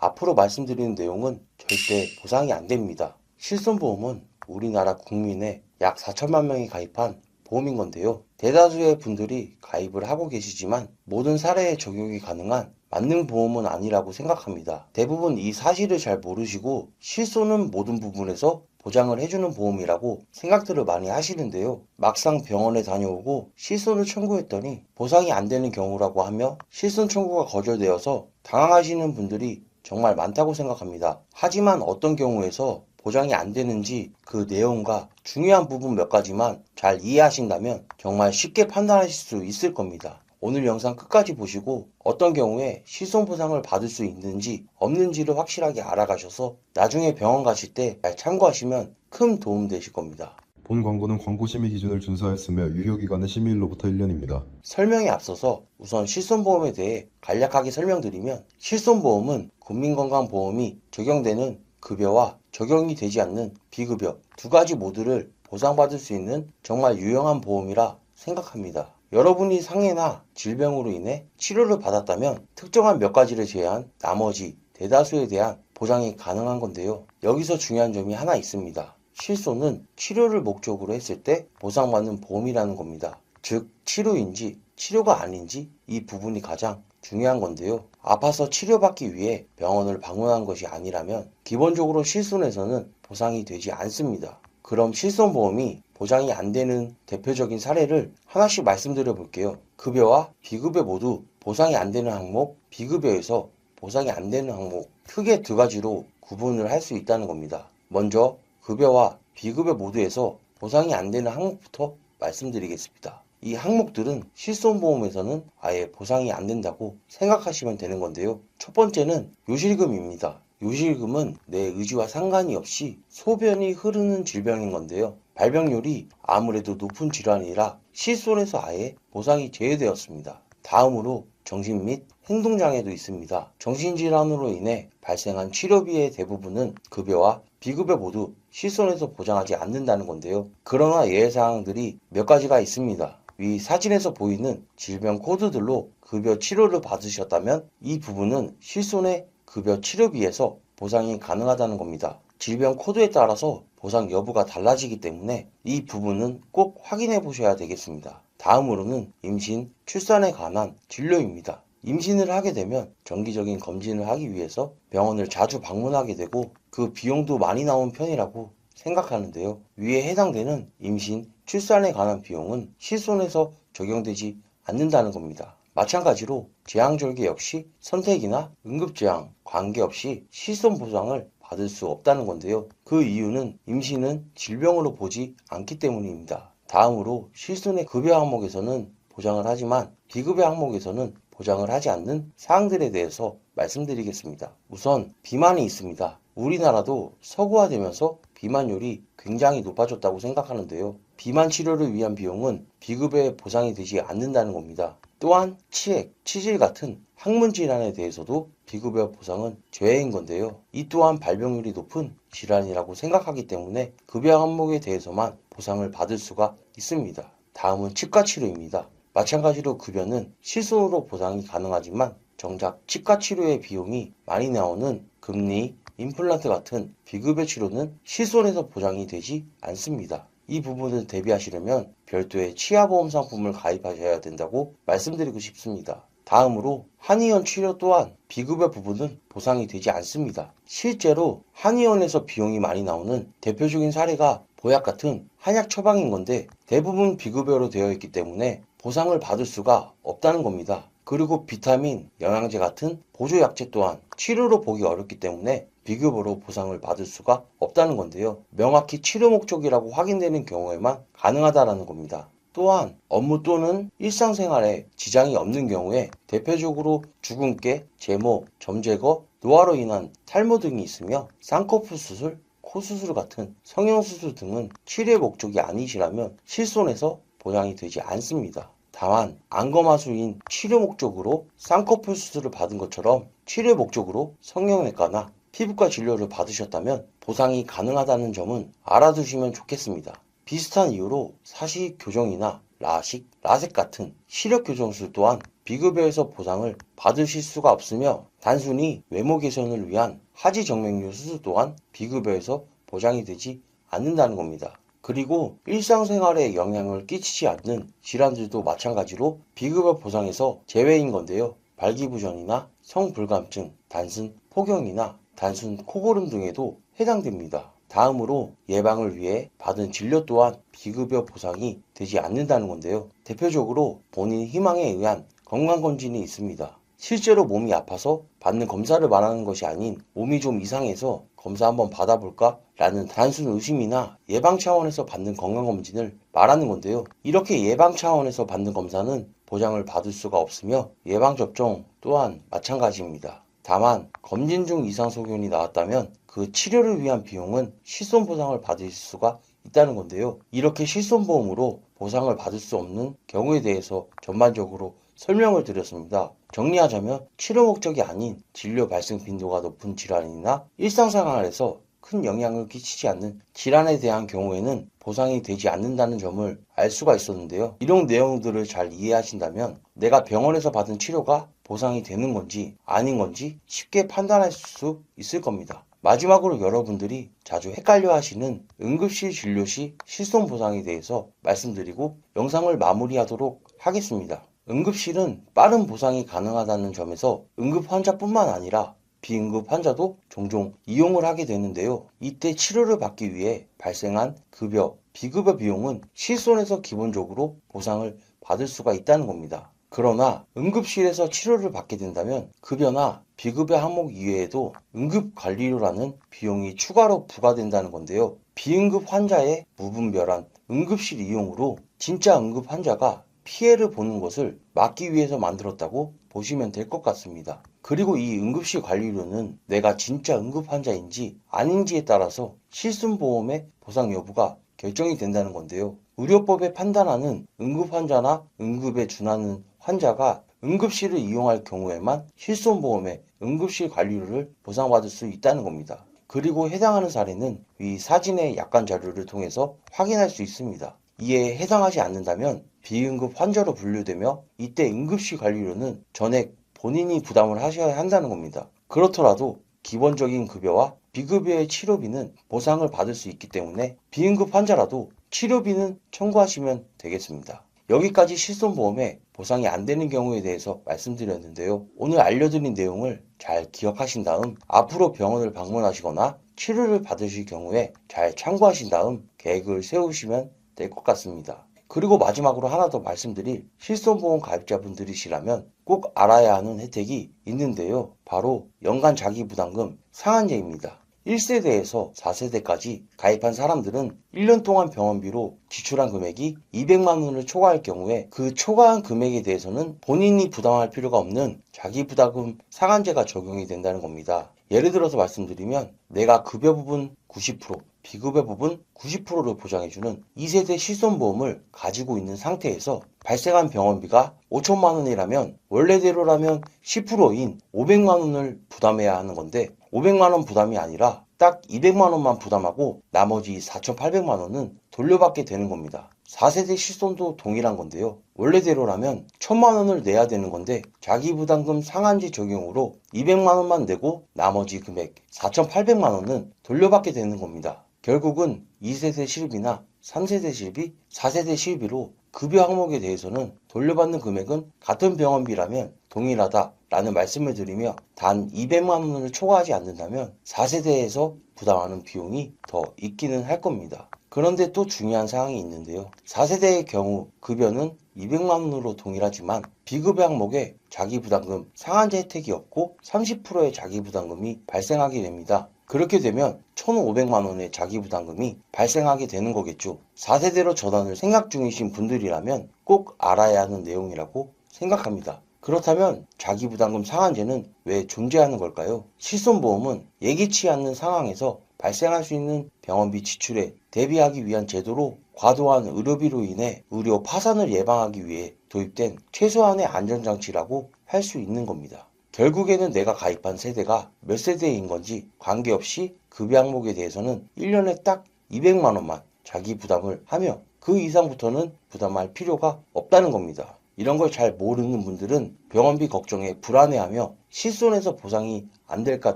앞으로 말씀드리는 내용은 절대 보상이 안 됩니다. 실손보험은 우리나라 국민의 약 4천만 명이 가입한 보험인 건데요. 대다수의 분들이 가입을 하고 계시지만 모든 사례에 적용이 가능한 만능 보험은 아니라고 생각합니다. 대부분 이 사실을 잘 모르시고 실손은 모든 부분에서 보장을 해주는 보험이라고 생각들을 많이 하시는데요. 막상 병원에 다녀오고 실손을 청구했더니 보상이 안 되는 경우라고 하며 실손 청구가 거절되어서 당황하시는 분들이 정말 많다고 생각합니다. 하지만 어떤 경우에서 보장이 안 되는지 그 내용과 중요한 부분 몇 가지만 잘 이해하신다면 정말 쉽게 판단하실 수 있을 겁니다. 오늘 영상 끝까지 보시고 어떤 경우에 실손 보상을 받을 수 있는지 없는지를 확실하게 알아가셔서 나중에 병원 가실 때 잘 참고하시면 큰 도움 되실 겁니다. 본 광고는 광고 심의 기준을 준수하였으며 유효기간은 심의일로부터 1년입니다. 설명에 앞서서 우선 실손보험에 대해 간략하게 설명드리면 실손보험은 국민건강보험이 적용되는 급여와 적용이 되지 않는 비급여 두 가지 모두를 보상받을 수 있는 정말 유용한 보험이라 생각합니다. 여러분이 상해나 질병으로 인해 치료를 받았다면 특정한 몇 가지를 제외한 나머지 대다수에 대한 보장이 가능한 건데요. 여기서 중요한 점이 하나 있습니다. 실손은 치료를 목적으로 했을 때 보상받는 보험이라는 겁니다. 즉 치료인지 치료가 아닌지 이 부분이 가장 중요한 건데요. 아파서 치료받기 위해 병원을 방문한 것이 아니라면 기본적으로 실손에서는 보상이 되지 않습니다. 그럼 실손보험이 보장이 안 되는 대표적인 사례를 하나씩 말씀드려 볼게요. 급여와 비급여 모두 보상이 안 되는 항목, 비급여에서 보상이 안 되는 항목, 크게 두 가지로 구분을 할 수 있다는 겁니다. 먼저 급여와 비급여 모두에서 보상이 안 되는 항목부터 말씀드리겠습니다. 이 항목들은 실손보험에서는 아예 보상이 안 된다고 생각하시면 되는 건데요. 첫 번째는 요실금입니다. 요실금은 내 의지와 상관이 없이 소변이 흐르는 질병인 건데요. 발병률이 아무래도 높은 질환이라 실손에서 아예 보상이 제외되었습니다. 다음으로 정신 및 행동장애도 있습니다. 정신질환으로 인해 발생한 치료비의 대부분은 급여와 비급여 모두 실손에서 보장하지 않는다는 건데요. 그러나 예외사항들이 몇 가지가 있습니다. 위 사진에서 보이는 질병 코드들로 급여 치료를 받으셨다면 이 부분은 실손의 급여 치료비에서 보상이 가능하다는 겁니다. 질병 코드에 따라서 보상 여부가 달라지기 때문에 이 부분은 꼭 확인해 보셔야 되겠습니다. 다음으로는 임신, 출산에 관한 진료입니다. 임신을 하게 되면 정기적인 검진을 하기 위해서 병원을 자주 방문하게 되고 그 비용도 많이 나온 편이라고 생각하는데요. 위에 해당되는 임신, 출산에 관한 비용은 실손에서 적용되지 않는다는 겁니다. 마찬가지로 재앙절개 역시 선택이나 응급재앙 관계없이 실손 보상을 받을 수 없다는 건데요. 그 이유는 임신은 질병으로 보지 않기 때문입니다. 다음으로 실손의 급여 항목에서는 보장을 하지만 비급여 항목에서는 보장을 하지 않는 사항들에 대해서 말씀드리겠습니다. 우선 비만이 있습니다. 우리나라도 서구화되면서 비만율이 굉장히 높아졌다고 생각하는데요. 비만 치료를 위한 비용은 비급여에 보상이 되지 않는다는 겁니다. 또한 치액, 치질 같은 항문 질환에 대해서도 비급여 보상은 제외인 건데요. 이 또한 발병률이 높은 질환이라고 생각하기 때문에 급여 항목에 대해서만 보상을 받을 수가 있습니다. 다음은 치과 치료입니다. 마찬가지로 급여는 실손으로 보상이 가능하지만 정작 치과 치료의 비용이 많이 나오는 금리, 임플란트 같은 비급여 치료는 실손에서 보장이 되지 않습니다. 이 부분을 대비하시려면 별도의 치아보험 상품을 가입하셔야 된다고 말씀드리고 싶습니다. 다음으로 한의원 치료 또한 비급여 부분은 보상이 되지 않습니다. 실제로 한의원에서 비용이 많이 나오는 대표적인 사례가 보약 같은 한약 처방인 건데 대부분 비급여로 되어 있기 때문에 보상을 받을 수가 없다는 겁니다. 그리고 비타민, 영양제 같은 보조약제 또한 치료로 보기 어렵기 때문에 비급여로 보상을 받을 수가 없다는 건데요. 명확히 치료 목적이라고 확인되는 경우에만 가능하다는 겁니다. 또한 업무 또는 일상생활에 지장이 없는 경우에 대표적으로 주근깨, 제모, 점제거, 노화로 인한 탈모 등이 있으며 쌍꺼풀 수술, 코 수술 같은 성형수술 등은 치료 목적이 아니시라면 실손에서 보장이 되지 않습니다. 다만 안검하수인 치료 목적으로 쌍꺼풀 수술을 받은 것처럼 치료 목적으로 성형외과나 피부과 진료를 받으셨다면 보상이 가능하다는 점은 알아두시면 좋겠습니다. 비슷한 이유로 사시 교정이나 라식, 라섹 같은 시력 교정술 또한 비급여에서 보상을 받으실 수가 없으며 단순히 외모 개선을 위한 하지 정맥류 수술 또한 비급여에서 보장이 되지 않는다는 겁니다. 그리고 일상생활에 영향을 끼치지 않는 질환들도 마찬가지로 비급여 보상에서 제외인 건데요. 발기부전이나 성불감증, 단순 폭염이나 단순 코고름 등에도 해당됩니다. 다음으로 예방을 위해 받은 진료 또한 비급여 보상이 되지 않는다는 건데요. 대표적으로 본인 희망에 의한 건강검진이 있습니다. 실제로 몸이 아파서 받는 검사를 말하는 것이 아닌 몸이 좀 이상해서 검사 한번 받아볼까? 라는 단순 의심이나 예방 차원에서 받는 건강검진을 말하는 건데요. 이렇게 예방 차원에서 받는 검사는 보장을 받을 수가 없으며 예방접종 또한 마찬가지입니다. 다만 검진 중 이상 소견이 나왔다면 그 치료를 위한 비용은 실손보상을 받을 수가 있다는 건데요. 이렇게 실손보험으로 보상을 받을 수 없는 경우에 대해서 전반적으로 설명을 드렸습니다. 정리하자면 치료 목적이 아닌 진료 발생 빈도가 높은 질환이나 일상생활에서 큰 영향을 끼치지 않는 질환에 대한 경우에는 보상이 되지 않는다는 점을 알 수가 있었는데요. 이런 내용들을 잘 이해하신다면 내가 병원에서 받은 치료가 보상이 되는 건지 아닌 건지 쉽게 판단할 수 있을 겁니다. 마지막으로 여러분들이 자주 헷갈려 하시는 응급실 진료 시 실손보상에 대해서 말씀드리고 영상을 마무리하도록 하겠습니다. 응급실은 빠른 보상이 가능하다는 점에서 응급 환자뿐만 아니라 비응급 환자도 종종 이용을 하게 되는데요. 이때 치료를 받기 위해 발생한 급여, 비급여 비용은 실손에서 기본적으로 보상을 받을 수가 있다는 겁니다. 그러나 응급실에서 치료를 받게 된다면 급여나 비급여 항목 이외에도 응급관리료라는 비용이 추가로 부과된다는 건데요. 비응급 환자의 무분별한 응급실 이용으로 진짜 응급 환자가 피해를 보는 것을 막기 위해서 만들었다고 보시면 될 것 같습니다. 그리고 이 응급실 관리료는 내가 진짜 응급 환자인지 아닌지에 따라서 실손보험의 보상 여부가 결정이 된다는 건데요. 의료법에 판단하는 응급 환자나 응급에 준하는 환자가 응급실을 이용할 경우에만 실손보험의 응급실 관리료를 보상받을 수 있다는 겁니다. 그리고 해당하는 사례는 위 사진의 약관 자료를 통해서 확인할 수 있습니다. 이에 해당하지 않는다면 비응급 환자로 분류되며 이때 응급실 관리료는 전액 본인이 부담을 하셔야 한다는 겁니다. 그렇더라도 기본적인 급여와 비급여의 치료비는 보상을 받을 수 있기 때문에 비응급 환자라도 치료비는 청구하시면 되겠습니다. 여기까지 실손보험에 보상이 안 되는 경우에 대해서 말씀드렸는데요. 오늘 알려드린 내용을 잘 기억하신 다음 앞으로 병원을 방문하시거나 치료를 받으실 경우에 잘 참고하신 다음 계획을 세우시면 될 것 같습니다. 그리고 마지막으로 하나 더 말씀드릴 실손보험 가입자분들이시라면 꼭 알아야 하는 혜택이 있는데요. 바로 연간 자기부담금 상한제입니다. 1세대에서 4세대까지 가입한 사람들은 1년 동안 병원비로 지출한 금액이 200만 원을 초과할 경우에 그 초과한 금액에 대해서는 본인이 부담할 필요가 없는 자기부담금 상한제가 적용이 된다는 겁니다. 예를 들어서 말씀드리면 내가 급여 부분 90%, 비급여 부분 90%를 보장해주는 2세대 실손보험을 가지고 있는 상태에서 발생한 병원비가 5천만 원이라면 원래대로라면 10%인 500만 원을 부담해야 하는 건데 500만 원 부담이 아니라 딱 200만 원만 부담하고 나머지 4,800만 원은 돌려받게 되는 겁니다. 4세대 실손도 동일한 건데요. 원래대로라면 1,000만 원을 내야 되는 건데 자기부담금 상한제 적용으로 200만 원만 내고 나머지 금액 4,800만 원은 돌려받게 되는 겁니다. 결국은 2세대 실비나 3세대 실비, 4세대 실비로 급여 항목에 대해서는 돌려받는 금액은 같은 병원비라면 동일하다라는 말씀을 드리며 단 200만 원을 초과하지 않는다면 4세대에서 부담하는 비용이 더 있기는 할 겁니다. 그런데 또 중요한 사항이 있는데요. 4세대의 경우 급여는 200만 원으로 동일하지만 비급여 항목에 자기부담금 상한제 혜택이 없고 30%의 자기부담금이 발생하게 됩니다. 그렇게 되면 1,500만 원의 자기부담금이 발생하게 되는 거겠죠. 4세대로 전환을 생각 중이신 분들이라면 꼭 알아야 하는 내용이라고 생각합니다. 그렇다면 자기부담금 상한제는 왜 존재하는 걸까요? 실손보험은 예기치 않는 상황에서 발생할 수 있는 병원비 지출에 대비하기 위한 제도로 과도한 의료비로 인해 의료 파산을 예방하기 위해 도입된 최소한의 안전장치라고 할 수 있는 겁니다. 결국에는 내가 가입한 세대가 몇 세대인 건지 관계없이 급여 항목에 대해서는 1년에 딱 200만 원만 자기 부담을 하며 그 이상부터는 부담할 필요가 없다는 겁니다. 이런 걸 잘 모르는 분들은 병원비 걱정에 불안해하며 실손해서 보상이 안 될까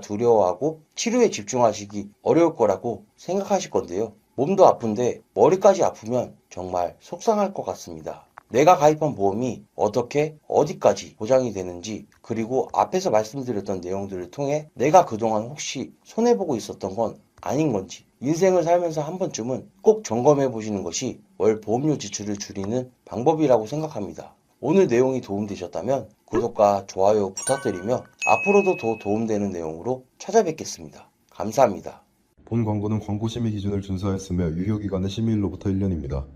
두려워하고 치료에 집중하시기 어려울 거라고 생각하실 건데요. 몸도 아픈데 머리까지 아프면 정말 속상할 것 같습니다. 내가 가입한 보험이 어떻게 어디까지 보장이 되는지, 그리고 앞에서 말씀드렸던 내용들을 통해 내가 그동안 혹시 손해보고 있었던 건 아닌 건지, 인생을 살면서 한 번쯤은 꼭 점검해 보시는 것이 월 보험료 지출을 줄이는 방법이라고 생각합니다. 오늘 내용이 도움되셨다면 구독과 좋아요 부탁드리며 앞으로도 더 도움되는 내용으로 찾아뵙겠습니다. 감사합니다. 본 광고는 광고 심의 기준을 준수하였으며 유효기간은 심의일로부터 1년입니다.